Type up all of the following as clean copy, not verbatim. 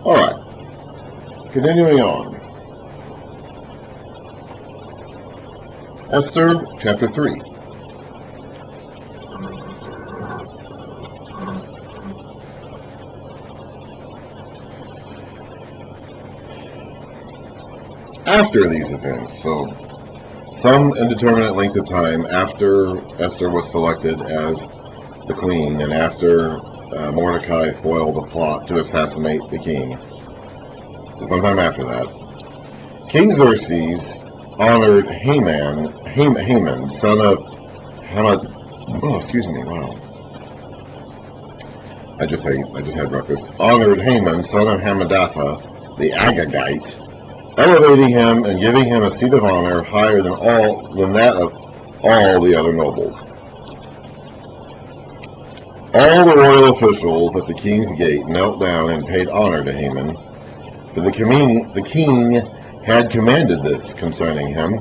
Alright, continuing on. Esther chapter 3. After these events, so some indeterminate length of time after Esther was selected as the queen and after Mordecai foiled a plot to assassinate the king. So sometime after that, King Xerxes honored Haman, son of Haman. Oh, excuse me. Wow. I just had breakfast. Honored Haman, son of Hammedatha, the Agagite, elevating him and giving him a seat of honor higher than that of all the other nobles. All the royal officials at the king's gate knelt down and paid honor to Haman, for the king had commanded this concerning him.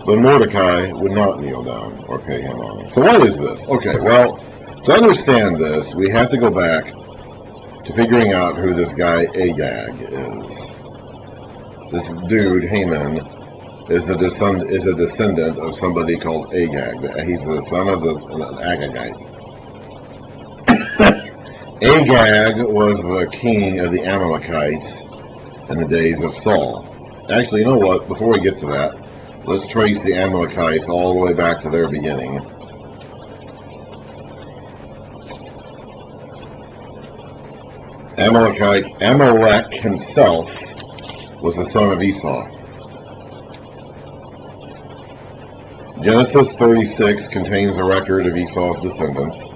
But Mordecai would not kneel down or pay him honor. So what is this? Okay, well, to understand this, we have to go back to figuring out who this guy Agag is. This dude, Haman, is a descendant of somebody called Agag. He's the son of the Agagite. Agag was the king of the Amalekites in the days of Saul. Actually, you know what? Before we get to that, let's trace the Amalekites all the way back to their beginning. Amalek himself was the son of Esau. Genesis 36 contains a record of Esau's descendants.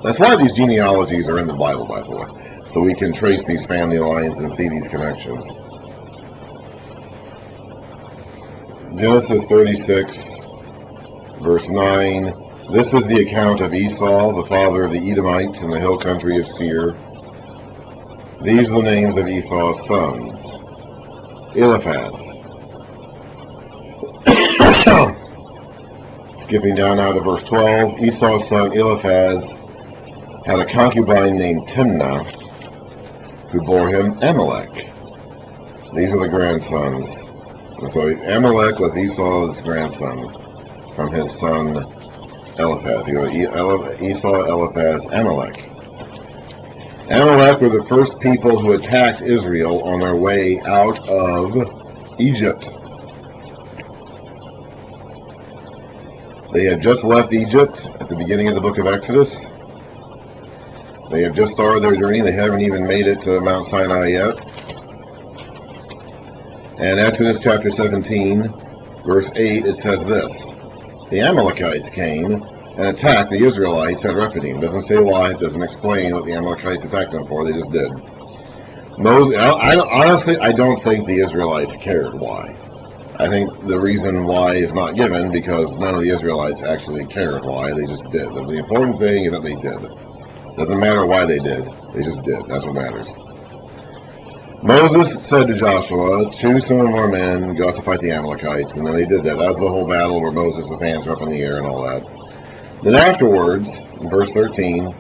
That's why these genealogies are in the Bible, by the way, so we can trace these family lines and see these connections. Genesis 36, verse 9, this is the account of Esau, the father of the Edomites in the hill country of Seir. These are the names of Esau's sons. Eliphaz. Skipping down now to verse 12, Esau's son Eliphaz had a concubine named Timnah, who bore him Amalek. These are the grandsons. So Amalek was Esau's grandson from his son Eliphaz. Esau, Eliphaz, Amalek. Amalek were the first people who attacked Israel on their way out of Egypt. They had just left Egypt at the beginning of the book of Exodus. They have just started their journey. They haven't even made it to Mount Sinai yet. And Exodus chapter 17, verse 8, it says this. The Amalekites came and attacked the Israelites at Rephidim. Doesn't say why. It doesn't explain what the Amalekites attacked them for. They just did. Honestly, I don't think the Israelites cared why. I think the reason why is not given because none of the Israelites actually cared why. They just did. The important thing is that they did. Doesn't matter why they did. They just did. That's what matters. Moses said to Joshua, choose some more men, go out to fight the Amalekites. And then they did that. That was the whole battle where Moses' hands were up in the air and all that. Then afterwards, in verse 13,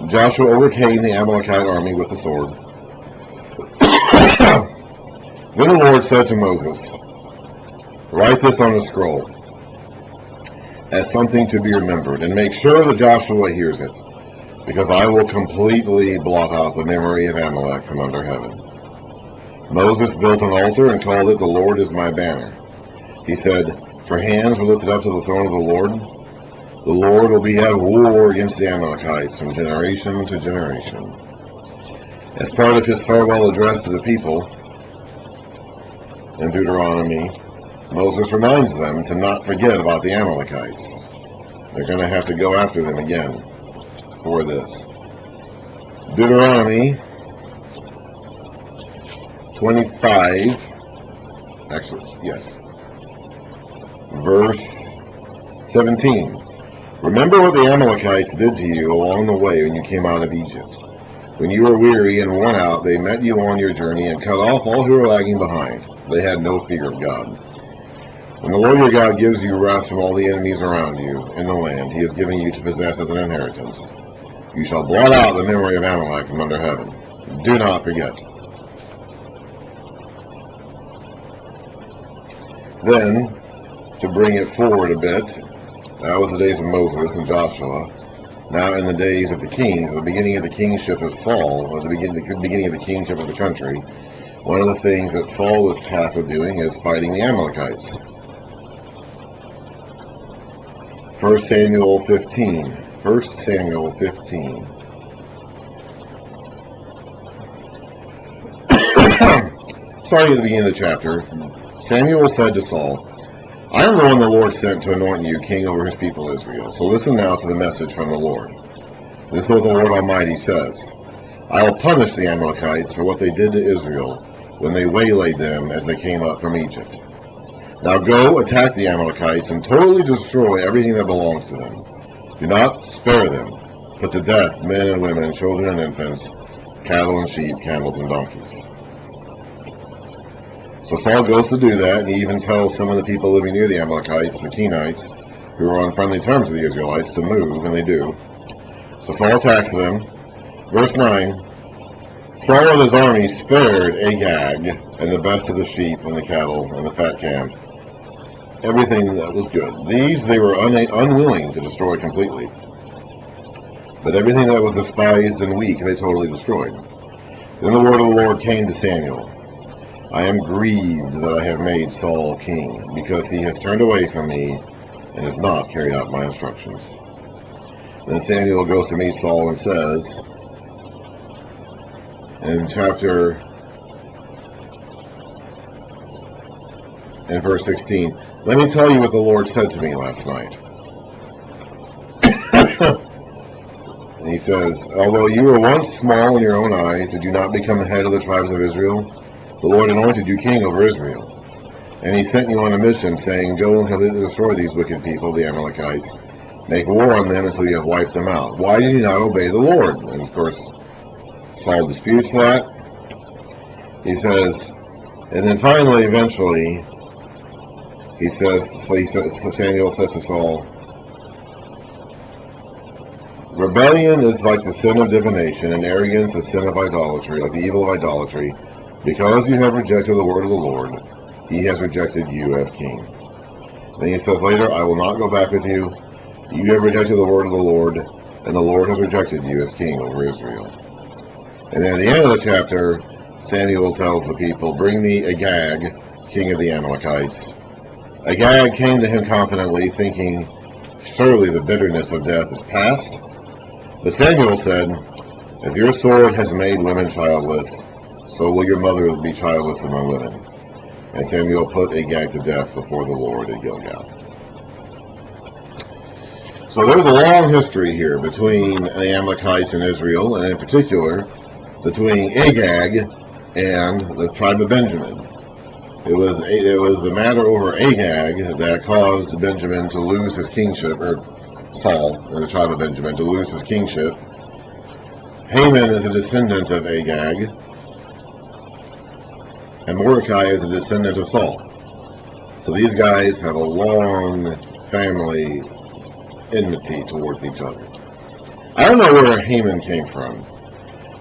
Joshua overcame the Amalekite army with the sword. Then the Lord said to Moses, write this on a scroll as something to be remembered, and make sure that Joshua hears it, because I will completely blot out the memory of Amalek from under heaven. Moses built an altar and called it, the Lord is my banner. He said, for hands were lifted up to the throne of the Lord will have war against the Amalekites from generation to generation. As part of his farewell address to the people in Deuteronomy, Moses reminds them to not forget about the Amalekites. They're going to have to go after them again for this. Deuteronomy 25, actually, yes, verse 17. Remember what the Amalekites did to you along the way when you came out of Egypt. When you were weary and worn out, they met you on your journey and cut off all who were lagging behind. They had no fear of God. When the Lord your God gives you rest from all the enemies around you in the land he is giving you to possess as an inheritance, You shall blot out the memory of Amalek from under heaven. Do not forget. Then, to bring it forward a bit, that was the days of Moses and Joshua. Now in the days of the kings, the beginning of the kingship of Saul, or the beginning of the kingship of the country, one of the things that Saul was tasked with doing is fighting the Amalekites. 1 Samuel 15. 1 Samuel 15. Starting at the beginning of the chapter, Samuel said to Saul, I am the one the Lord sent to anoint you king over his people Israel. So listen now to the message from the Lord. This is what the Lord Almighty says. I will punish the Amalekites for what they did to Israel when they waylaid them as they came up from Egypt. Now go, attack the Amalekites, and totally destroy everything that belongs to them. Do not spare them. Put to death men and women, children and infants, cattle and sheep, camels and donkeys. So Saul goes to do that, and he even tells some of the people living near the Amalekites, the Kenites, who are on friendly terms with the Israelites, to move, and they do. So Saul attacks them. Verse 9, Saul and his army spared Agag and the best of the sheep and the cattle and the fat calves. Everything that was good. These they were unwilling to destroy completely. But everything that was despised and weak they totally destroyed. Then the word of the Lord came to Samuel. I am grieved that I have made Saul king, because he has turned away from me and has not carried out my instructions. Then Samuel goes to meet Saul and says, in verse 16, let me tell you what the Lord said to me last night. And he says, although you were once small in your own eyes, did you not become the head of the tribes of Israel? The Lord anointed you king over Israel. And he sent you on a mission, saying, go and completely destroy these wicked people, the Amalekites. Make war on them until you have wiped them out. Why did you not obey the Lord? And of course, Saul disputes that. He says, and then finally, eventually, Samuel says to Saul, rebellion is like the sin of divination, and arrogance the sin of idolatry, like the evil of idolatry. Because you have rejected the word of the Lord, he has rejected you as king. Then he says later, I will not go back with you. You have rejected the word of the Lord, and the Lord has rejected you as king over Israel. And then at the end of the chapter, Samuel tells the people, bring me Agag, king of the Amalekites. Agag came to him confidently, thinking, surely the bitterness of death is past. But Samuel said, as your sword has made women childless, so will your mother be childless among women. And Samuel put Agag to death before the Lord at Gilgal. So there's a long history here between the Amalekites and Israel, and in particular, between Agag and the tribe of Benjamin. It was the matter over Agag that caused Benjamin to lose his kingship, or Saul, or the tribe of Benjamin, to lose his kingship. Haman is a descendant of Agag, and Mordecai is a descendant of Saul. So these guys have a long family enmity towards each other. I don't know where Haman came from.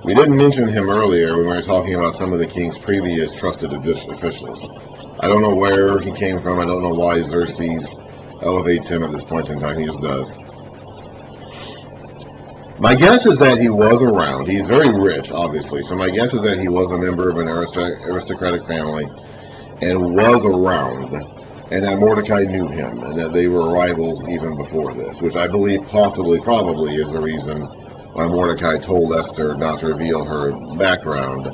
We didn't mention him earlier when we were talking about some of the king's previous trusted officials. I don't know where he came from. I don't know why Xerxes elevates him at this point in time. He just does. My guess is that he was around. He's very rich, obviously. So my guess is that he was a member of an aristocratic family and was around. And that Mordecai knew him, and that they were rivals even before this, which I believe probably is the reason why Mordecai told Esther not to reveal her background.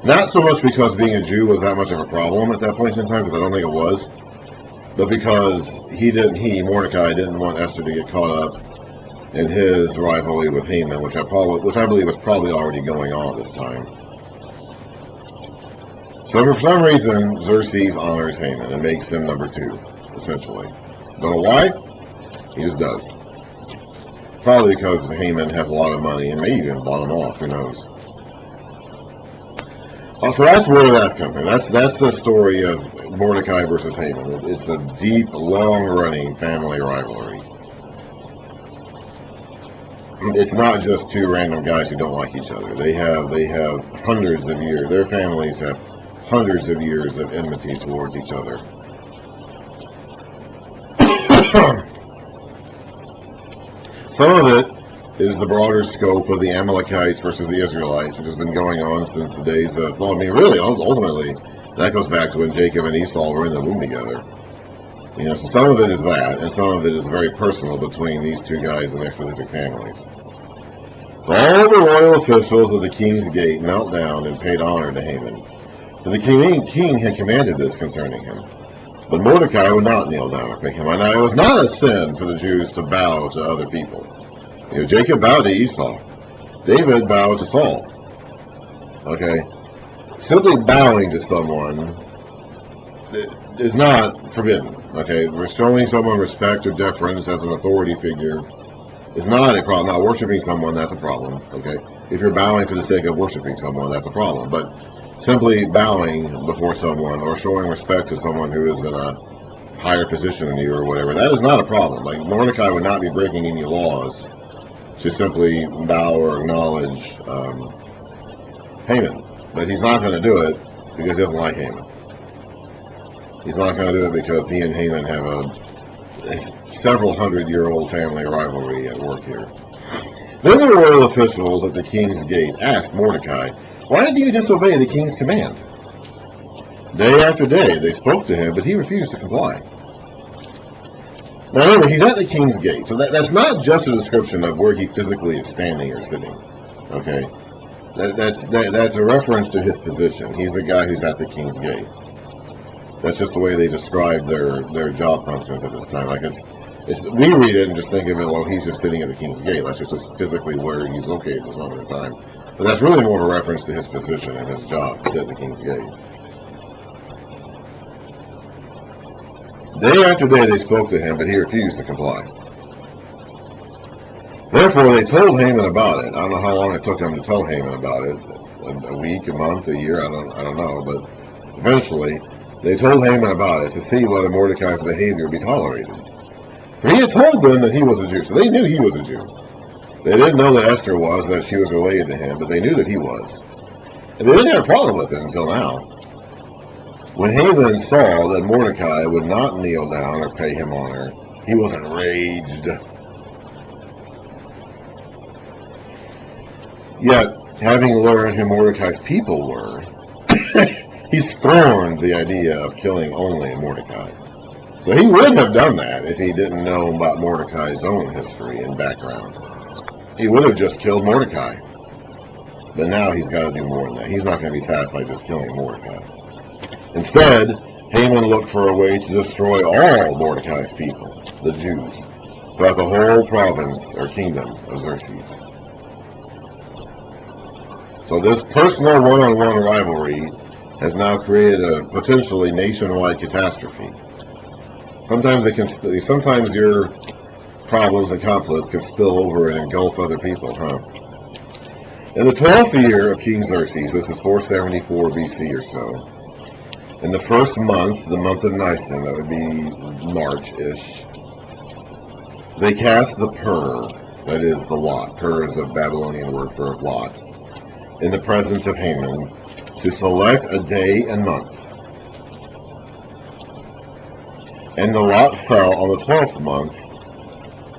Not so much because being a Jew was that much of a problem at that point in time, because I don't think it was, but because Mordecai, didn't want Esther to get caught up in his rivalry with Haman, which I believe was probably already going on at this time. So for some reason, Xerxes honors Haman and makes him number 2, essentially. Don't know why? He just does. Probably because Haman has a lot of money and may even bought him off, who knows. So that's where that comes from. That's the story of Mordecai versus Haman. It's a deep, long-running family rivalry. it's not just two random guys who don't like each other. They have hundreds of years. Their families have hundreds of years of enmity towards each other. Some of it is the broader scope of the Amalekites versus the Israelites, which has been going on since the days of, well, I mean, really, ultimately, that goes back to when Jacob and Esau were in the womb together. You know, so some of it is that, and some of it is very personal between these two guys and their specific families. So all the royal officials of the king's gate knelt down and paid honor to Haman. For the king had commanded this concerning him. But Mordecai would not kneel down or pay him. Now, it was not a sin for the Jews to bow to other people. You know, Jacob bowed to Esau. David bowed to Saul. Okay? Simply bowing to someone is not forbidden. Okay? Showing someone respect or deference as an authority figure is not a problem. Not worshiping someone, that's a problem. Okay? If you're bowing for the sake of worshiping someone, that's a problem. But simply bowing before someone or showing respect to someone who is in a higher position than you or whatever, that is not a problem. Like, Mordecai would not be breaking any laws to simply bow or acknowledge Haman. But he's not going to do it because he doesn't like Haman. He's not going to do it because he and Haman have a several hundred-year-old family rivalry at work here. Then the royal officials at the king's gate asked Mordecai, "Why did you disobey the king's command?" Day after day they spoke to him, but he refused to comply. Now remember, he's at the king's gate, so that's not just a description of where he physically is standing or sitting. Okay, that's a reference to his position. He's the guy who's at the king's gate. That's just the way they describe their job functions at this time. Like we read it and just think of it, well, he's just sitting at the king's gate. That's just physically where he's located at this moment in time. But that's really more of a reference to his position and his job, to sit at the king's gate. Day after day they spoke to him, but he refused to comply. Therefore they told Haman about it. I don't know how long it took them to tell Haman about it. A week, a month, a year, I don't know. But eventually they told Haman about it to see whether Mordecai's behavior would be tolerated. For he had told them that he was a Jew, so they knew he was a Jew. They didn't know that Esther was, that she was related to him, but they knew that he was. And they didn't have a problem with it until now. When Haman saw that Mordecai would not kneel down or pay him honor, he was enraged. Yet, having learned who Mordecai's people were, he scorned the idea of killing only Mordecai. So he would have done that if he didn't know about Mordecai's own history and background. He would have just killed Mordecai. But now he's got to do more than that. He's not going to be satisfied just killing Mordecai. Instead, Haman looked for a way to destroy all Mordecai's people, the Jews, throughout the whole province or kingdom of Xerxes. So this personal one-on-one rivalry has now created a potentially nationwide catastrophe. Sometimes your problems and conflicts can spill over and engulf other people, huh? In the 12th year of King Xerxes, this is 474 BC or so, in the first month, the month of Nisan, that would be March-ish, they cast the pur, that is the lot. Pur is a Babylonian word for lot, in the presence of Haman, to select a day and month. And the lot fell on the 12th month,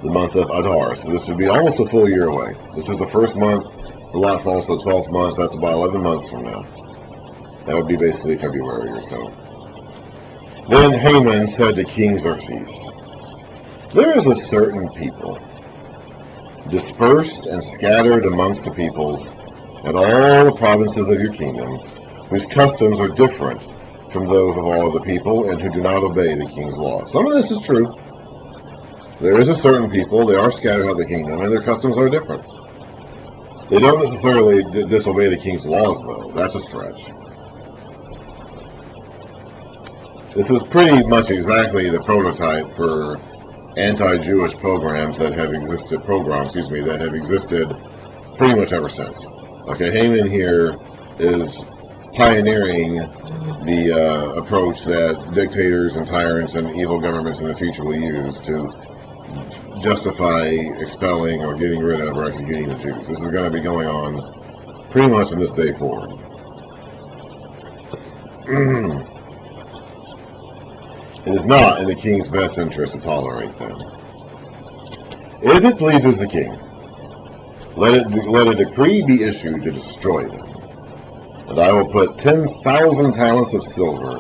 the month of Adar. So this would be almost a full year away. This is the first month. The lot falls to the 12th month. That's about 11 months from now. That would be basically February or so. Then Haman said to King Xerxes, "There is a certain people, dispersed and scattered amongst the peoples and all the provinces of your kingdom, whose customs are different from those of all other people, and who do not obey the king's law." Some of this is true. There is a certain people, they are scattered out of the kingdom, and their customs are different. They don't necessarily disobey the king's laws, though. That's a stretch. This is pretty much exactly the prototype for anti-Jewish programs that have existed, that have existed pretty much ever since. Okay, Haman here is pioneering the approach that dictators and tyrants and evil governments in the future will use to justify expelling or getting rid of or executing the Jews. This is going to be going on pretty much from this day forward. It is not in the king's best interest to tolerate them. If it pleases the king, let a decree be issued to destroy them. And I will put 10,000 talents of silver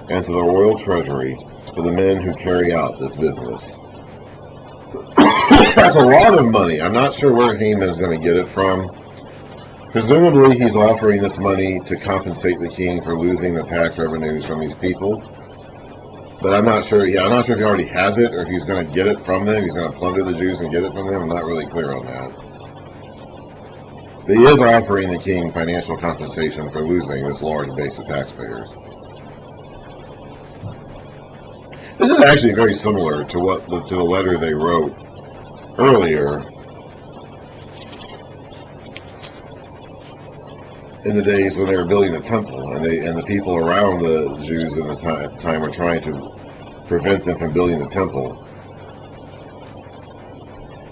into the royal treasury for the men who carry out this business. That's a lot of money. I'm not sure where Haman is going to get it from. Presumably he's offering this money to compensate the king for losing the tax revenues from these people. But I'm not sure. I'm not sure if he already has it or if he's going to get it from them. He's going to plunder the Jews and get it from them. I'm not really clear on that. But he is offering the king financial compensation for losing this large base of taxpayers. This is actually very similar to the letter they wrote earlier in the days when they were building the temple, and the people around the Jews at the time were trying to prevent them from building the temple.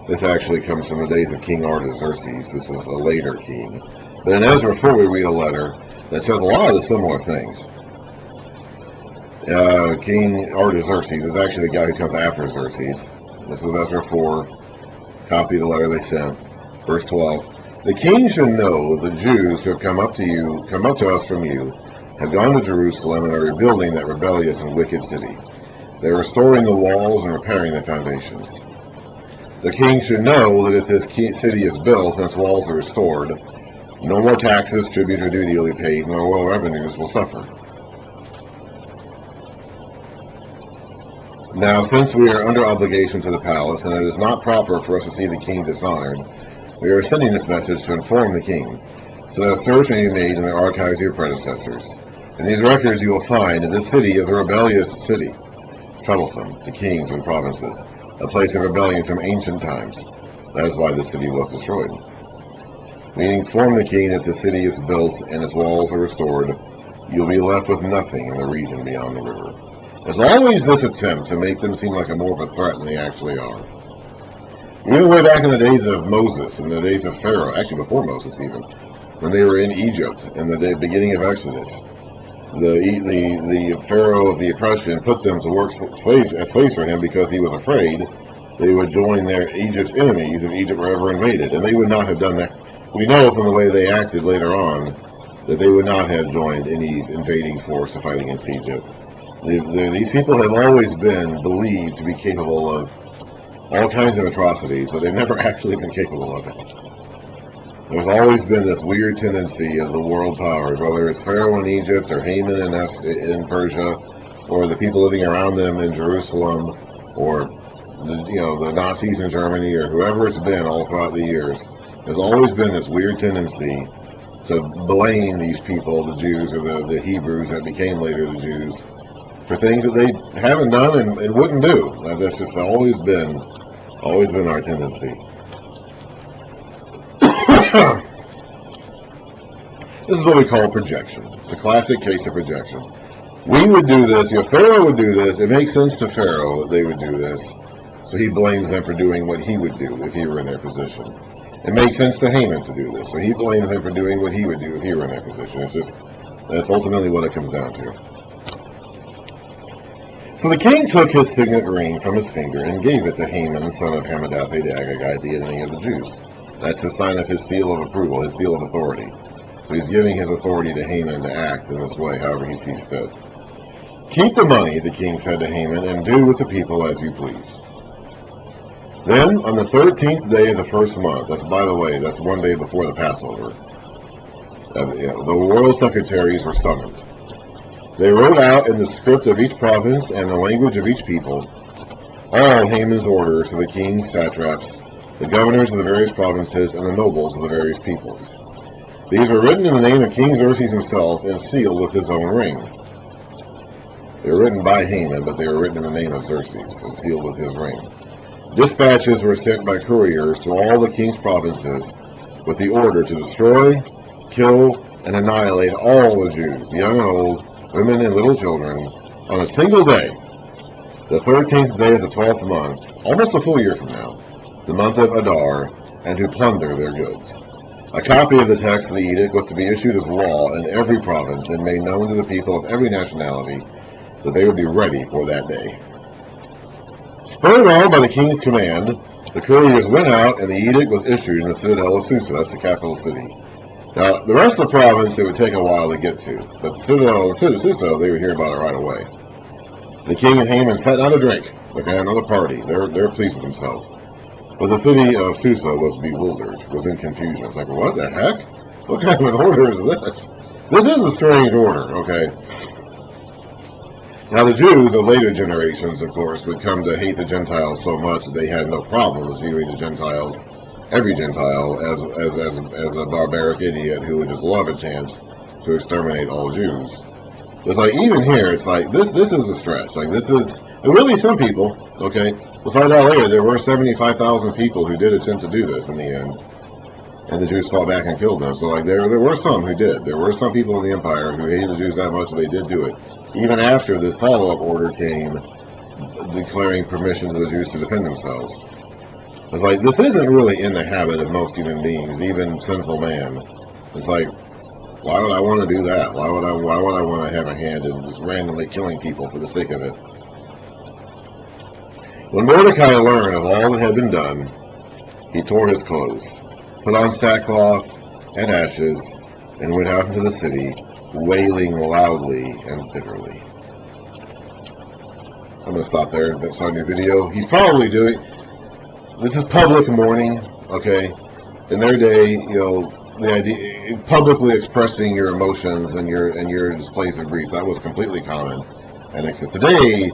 This actually comes from the days of King Artaxerxes. This is a later king. But in Ezra 4 we read a letter that says a lot of the similar things. King Artaxerxes is actually the guy who comes after Xerxes. This is Ezra 4, copy of the letter they sent, verse 12. The king should know the Jews who have come up to us from you, have gone to Jerusalem and are rebuilding that rebellious and wicked city. They are restoring the walls and repairing the foundations. The king should know that if this city is built and its walls are restored, no more taxes, tribute, or duty will be paid, and the royal revenues will suffer. Now, since we are under obligation to the palace, and it is not proper for us to see the king dishonored, we are sending this message to inform the king, so that a search may be made in the archives of your predecessors. In these records you will find that this city is a rebellious city, troublesome to kings and provinces, a place of rebellion from ancient times. That is why the city was destroyed. We inform the king that the city is built and its walls are restored. You will be left with nothing in the region beyond the river. There's always this attempt to make them seem like more of a threat than they actually are. Even way back in the days of Moses, in the days of Pharaoh, actually before Moses even, when they were in Egypt, in the beginning of Exodus, the Pharaoh of the oppression put them to work as slaves for him because he was afraid they would join Egypt's enemies if Egypt were ever invaded. And they would not have done that. We know from the way they acted later on that they would not have joined any invading force to fight against Egypt. These people have always been believed to be capable of all kinds of atrocities, but they've never actually been capable of it. There's always been this weird tendency of the world powers, whether it's Pharaoh in Egypt or Haman in Persia, or the people living around them in Jerusalem, or the Nazis in Germany, or whoever it's been all throughout the years. There's always been this weird tendency to blame these people, the Jews or the Hebrews that became later the Jews, for things that they haven't done and wouldn't do. That's just always been our tendency. This is what we call projection. It's a classic case of projection. We would do this, Pharaoh would do this. It makes sense to Pharaoh that they would do this, so he blames them for doing what he would do if he were in their position. It makes sense to Haman to do this, so he blames them for doing what he would do if he were in their position. That's ultimately what it comes down to. So the king took his signet ring from his finger and gave it to Haman, son of Hammedatha the Agagite, the enemy of the Jews. That's a sign of his seal of approval, his seal of authority. So he's giving his authority to Haman to act in this way, however he sees fit. Keep the money, the king said to Haman, and do with the people as you please. Then, on the 13th day of the first month, that's one day before the Passover, the royal secretaries were summoned. They wrote out in the script of each province and the language of each people all Haman's orders to the king's satraps, the governors of the various provinces, and the nobles of the various peoples. These were written in the name of King Xerxes himself and sealed with his own ring. They were written by Haman, but they were written in the name of Xerxes and sealed with his ring. Dispatches were sent by couriers to all the king's provinces with the order to destroy, kill, and annihilate all the Jews, young and old, women and little children, on a single day, the 13th day of the 12th month, almost a full year from now, the month of Adar, and to plunder their goods. A copy of the text of the edict was to be issued as law in every province and made known to the people of every nationality, so they would be ready for that day. Spurred on by the king's command, the couriers went out, and the edict was issued in the citadel of Susa. That's the capital city. Now, the rest of the province, it would take a while to get to, but the citadel of Susa, they would hear about it right away. The king and Haman sat down to drink. Okay, another party. They're pleased with themselves. But the city of Susa was bewildered, was in confusion. It's like, what the heck? What kind of an order is this? This is a strange order, okay? Now the Jews of later generations, of course, would come to hate the Gentiles so much that they had no problems viewing the Gentiles, every Gentile, as a barbaric idiot who would just love a chance to exterminate all Jews. It's like, even here, it's like, this is a stretch. Like, there will be some people, okay? We'll find out later, there were 75,000 people who did attempt to do this in the end. And the Jews fought back and killed them. So, like, there were some who did. There were some people in the empire who hated the Jews that much that they did do it. Even after the follow-up order came, declaring permission to the Jews to defend themselves. It's like, this isn't really in the habit of most human beings, even sinful man. It's like, why would I want to do that? Why would I want to have a hand in just randomly killing people for the sake of it? When Mordecai learned of all that had been done, he tore his clothes, put on sackcloth and ashes, and went out into the city, wailing loudly and bitterly. I'm going to stop there. That's on your video. He's probably doing... This is public mourning, okay? In their day, the idea, publicly expressing your emotions and your displays of grief, that was completely common. And except today,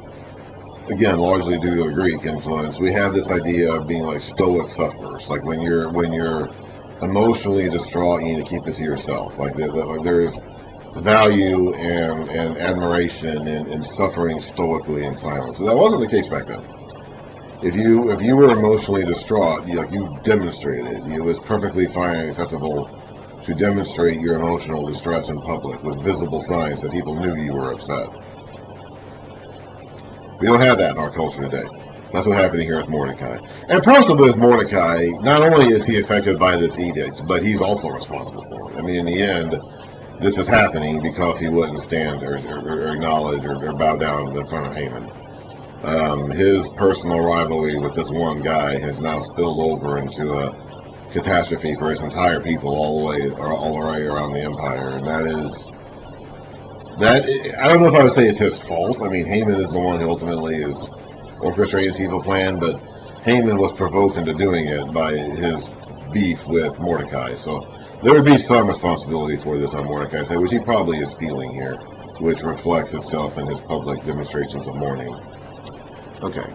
again, largely due to the Greek influence, we have this idea of being like stoic sufferers. Like when you're emotionally distraught, you need to keep it to yourself. Like there is value and admiration in suffering stoically in silence. So that wasn't the case back then. If you were emotionally distraught, you demonstrated it. It was perfectly fine and acceptable to demonstrate your emotional distress in public with visible signs that people knew you were upset. We don't have that in our culture today. That's what happened here with Mordecai. And possibly with Mordecai, not only is he affected by this edict, but he's also responsible for it. I mean, in the end, this is happening because he wouldn't stand or acknowledge or bow down in front of Haman. His personal rivalry with this one guy has now spilled over into a catastrophe for his entire people all the way around the empire, and I don't know if I would say it's his fault. I mean, Haman is the one who ultimately is orchestrating this evil plan, but Haman was provoked into doing it by his beef with Mordecai. So there would be some responsibility for this on Mordecai's side, which he probably is feeling here, which reflects itself in his public demonstrations of mourning. Okay.